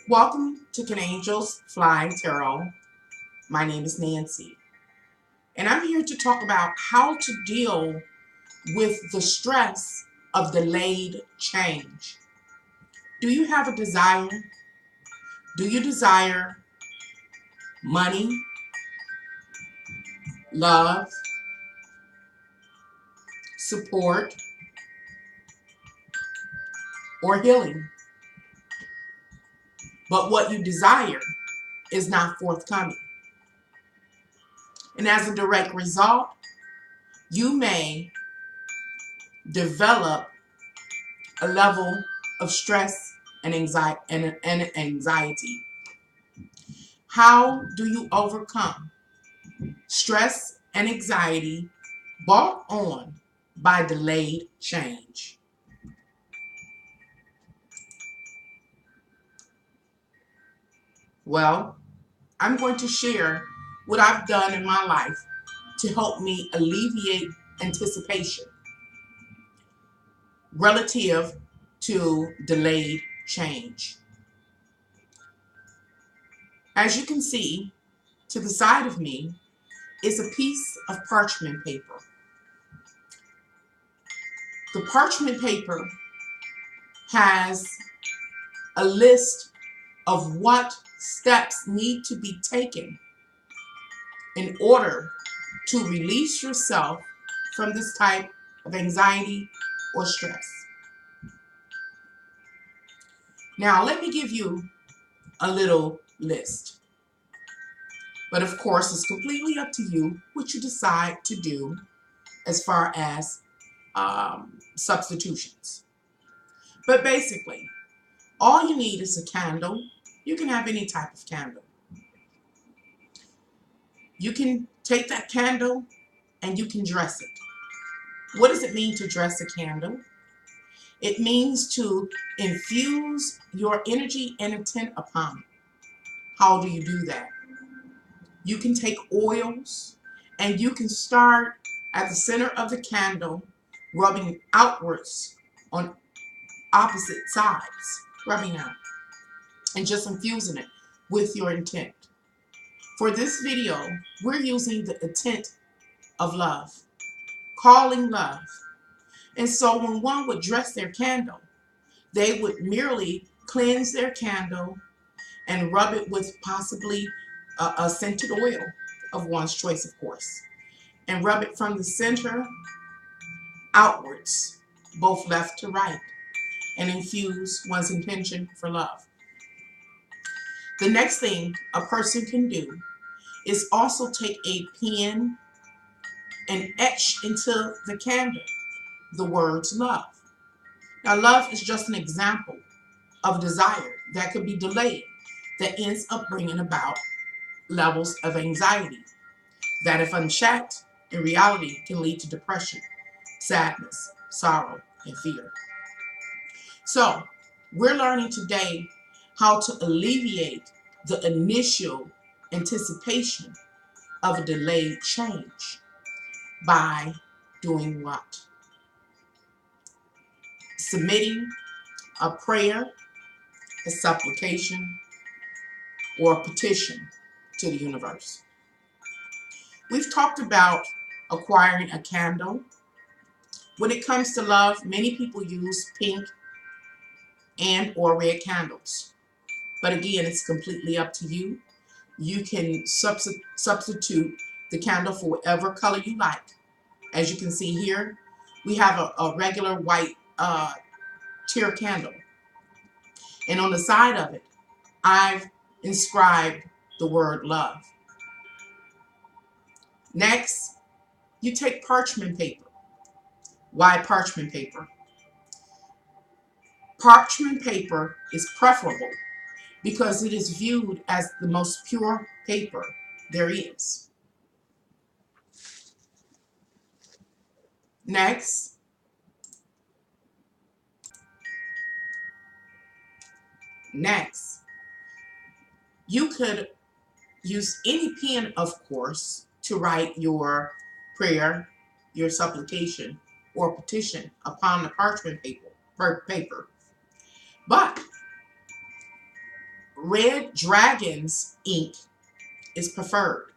Welcome to Can Angels Fly Tarot. My name is Nancy, and I'm here to talk about how to deal with the stress of delayed change. Do you have a desire? Do you desire money, love, support, or healing? But what you desire is not forthcoming. And as a direct result, you may develop a level of stress and anxiety. How do you overcome stress and anxiety brought on by delayed change? Well, I'm going to share what I've done in my life to help me alleviate anticipation relative to delayed change. As you can see, to the side of me is a piece of parchment paper. The parchment paper has a list of what steps need to be taken in order to release yourself from this type of anxiety or stress. Now, let me give you a little list. But of course, it's completely up to you what you decide to do as far as substitutions. But basically, all you need is a candle. You can have any type of candle. You can take that candle and you can dress it. What does it mean to dress a candle? It means to infuse your energy and intent upon it. How do you do that? You can take oils and you can start at the center of the candle, rubbing outwards on opposite sides, rubbing out, and just infusing it with your intent. For this video, we're using the intent of love, calling love. And so when one would dress their candle, they would merely cleanse their candle and rub it with possibly a scented oil of one's choice, of course, and rub it from the center outwards, both left to right, and infuse one's intention for love. The next thing a person can do is also take a pen and etch into the candle the words love. Now, love is just an example of desire that could be delayed that ends up bringing about levels of anxiety that, if unchecked, in reality can lead to depression, sadness, sorrow, and fear. So, we're learning today how to alleviate the initial anticipation of a delayed change by doing what? Submitting a prayer, a supplication, or a petition to the universe. We've talked about acquiring a candle. When it comes to love, many people use pink and or red candles. But again, it's completely up to you. You can substitute the candle for whatever color you like. As you can see here, we have a regular white tear candle. And on the side of it, I've inscribed the word love. Next, you take parchment paper. Why parchment paper? Parchment paper is preferable because it is viewed as the most pure paper there is. Next, you could use any pen, of course, to write your prayer, your supplication, or petition upon the parchment paper. But Red Dragon's ink is preferred.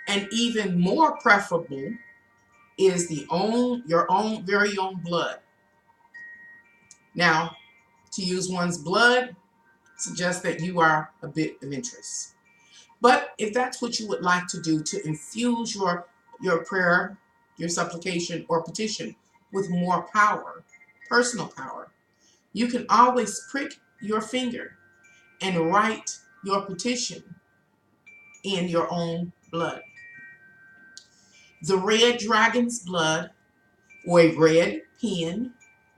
And even more preferable is your own very own blood. Now, to use one's blood suggests that you are a bit of interest. But if that's what you would like to do to infuse your prayer, your supplication or petition with more power, personal power, you can always prick your finger and write your petition in your own blood. The red dragon's blood, or a red pen,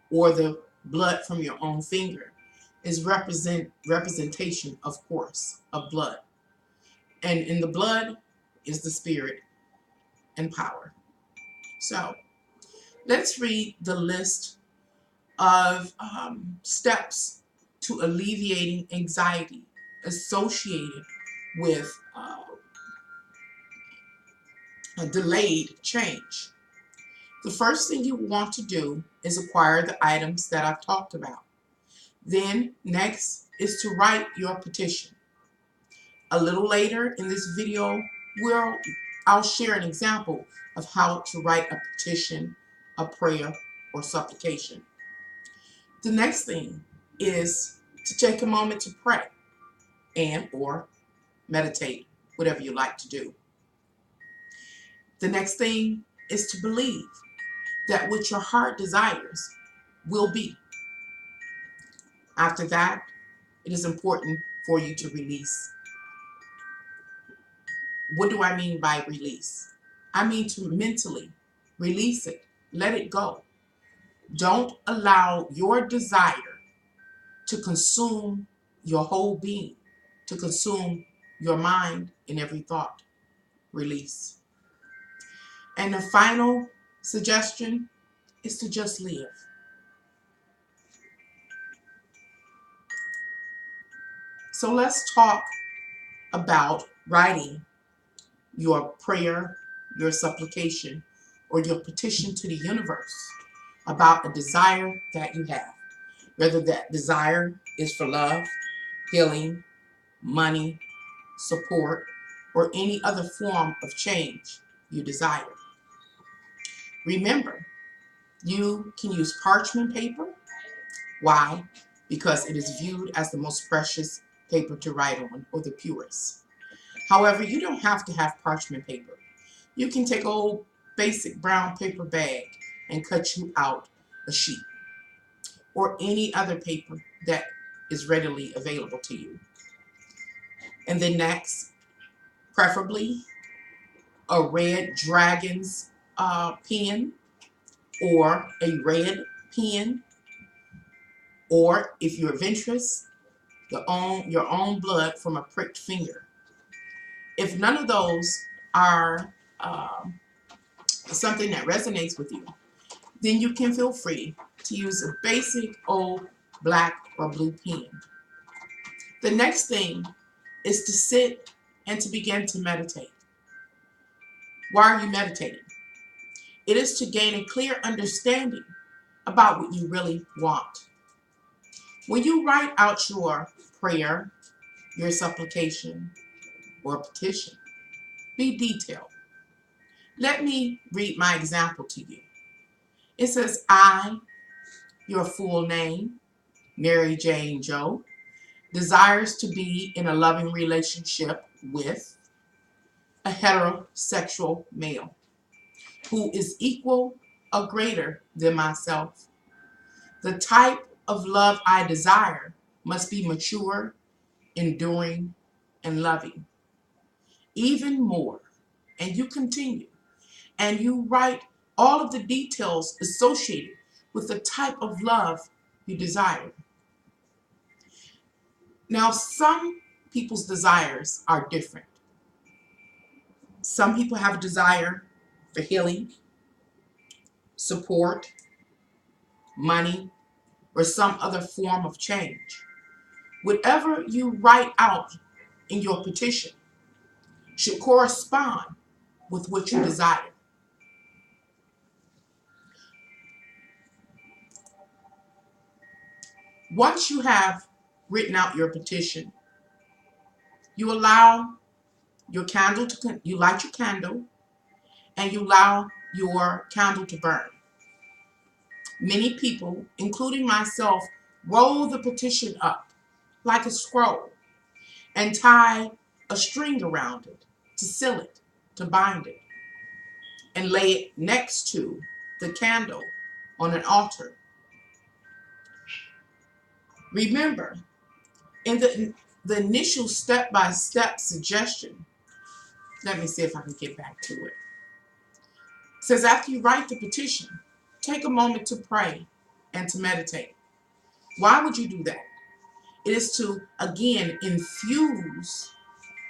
or the blood from your own finger is representation, of course, of blood. And in the blood is the spirit and power. So let's read the list of steps to alleviating anxiety associated with a delayed change. The first thing you want to do is acquire the items that I've talked about. Then next is to write your petition. A little later in this video, I'll share an example of how to write a petition, a prayer, or supplication. The next thing is to take a moment to pray and or meditate, whatever you like to do. The next thing is to believe that what your heart desires will be. After that, it is important for you to release. What do I mean by release? I mean to mentally release it. Let it go. Don't allow your desire to consume your whole being, to consume your mind and every thought. Release. And the final suggestion is to just live. So let's talk about writing your prayer, your supplication, or your petition to the universe about a desire that you have. Whether that desire is for love, healing, money, support, or any other form of change you desire. Remember, you can use parchment paper. Why? Because it is viewed as the most precious paper to write on, or the purest. However, you don't have to have parchment paper. You can take an old basic brown paper bag and cut you out a sheet, or any other paper that is readily available to you. And then next, preferably a red dragon's pen, or a red pen, or if you're of interest, your own blood from a pricked finger. If none of those are something that resonates with you, then you can feel free to use a basic old black or blue pen. The next thing is to sit and to begin to meditate. Why are you meditating? It is to gain a clear understanding about what you really want. When you write out your prayer, your supplication, or petition, be detailed. Let me read my example to you. It says, I, your full name, Mary Jane Joe, desires to be in a loving relationship with a heterosexual male who is equal or greater than myself. The type of love I desire must be mature, enduring, and loving. Even more, and you continue, and you write all of the details associated with the type of love you desire. Now, some people's desires are different. Some people have a desire for healing, support, money, or some other form of change. Whatever you write out in your petition should correspond with what you desire. Once you have written out your petition, you allow your candle to, you light your candle and you allow your candle to burn. Many people, including myself, roll the petition up like a scroll and tie a string around it to seal it, to bind it, and lay it next to the candle on an altar. Remember, in the initial step-by-step suggestion, let me see if I can get back to it. It says after you write the petition, take a moment to pray and to meditate. Why would you do that? It is to, again, infuse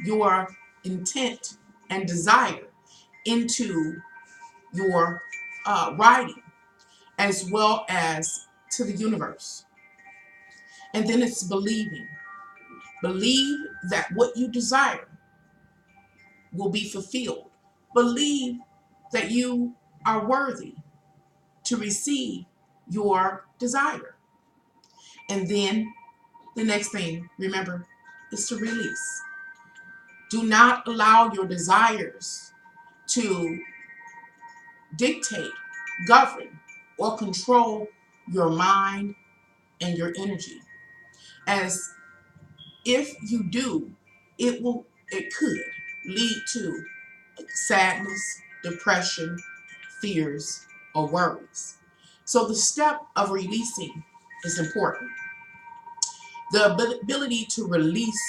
your intent and desire into your writing, as well as to the universe. And then it's believing. Believe that what you desire will be fulfilled. Believe that you are worthy to receive your desire. And then the next thing, remember, is to release. Do not allow your desires to dictate, govern, or control your mind and your energy. As if you do, it could lead to sadness, depression, fears, or worries. So the step of releasing is important. The ability to release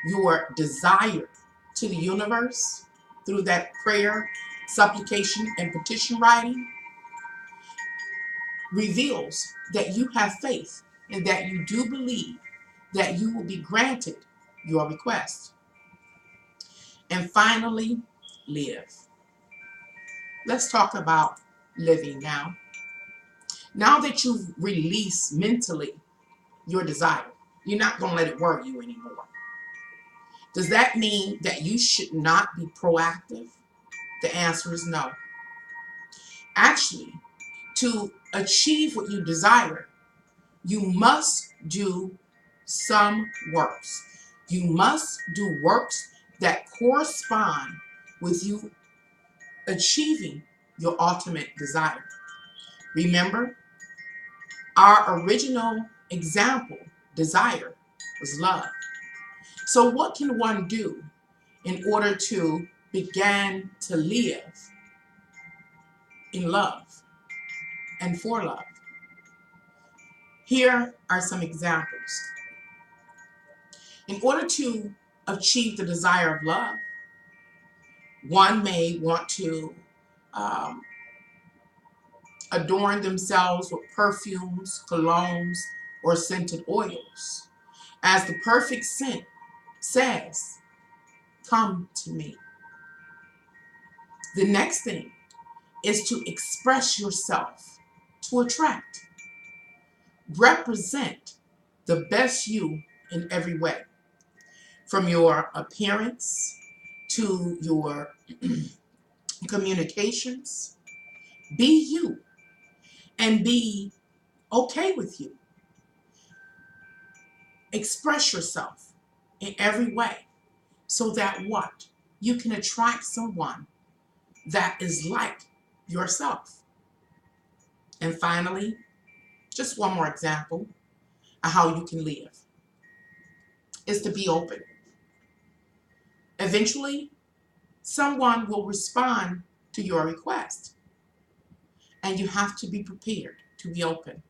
your desire to the universe through that prayer, supplication, and petition writing reveals that you have faith and that you do believe that you will be granted your request. And finally, live. Let's talk about living now. Now that you've released mentally your desire, you're not going to let it worry you anymore. Does that mean that you should not be proactive? The answer is no. Actually, to achieve what you desire, you must do some works. You must do works that correspond with you achieving your ultimate desire. Remember, our original example, desire, was love. So what can one do in order to begin to live in love and for love? Here are some examples. In order to achieve the desire of love, one may want to adorn themselves with perfumes, colognes, or scented oils. As the perfect scent says, come to me. The next thing is to express yourself, to attract. Represent the best you in every way, from your appearance to your communications. Be you and be okay with you. Express yourself in every way so that what? You can attract someone that is like yourself. And finally, just one more example of how you can live is to be open. Eventually, someone will respond to your request, and you have to be prepared to be open.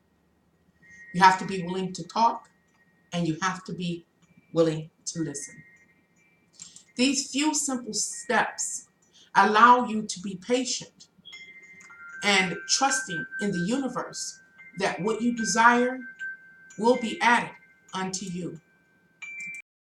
You have to be willing to talk, and you have to be willing to listen. These few simple steps allow you to be patient and trusting in the universe that what you desire will be added unto you.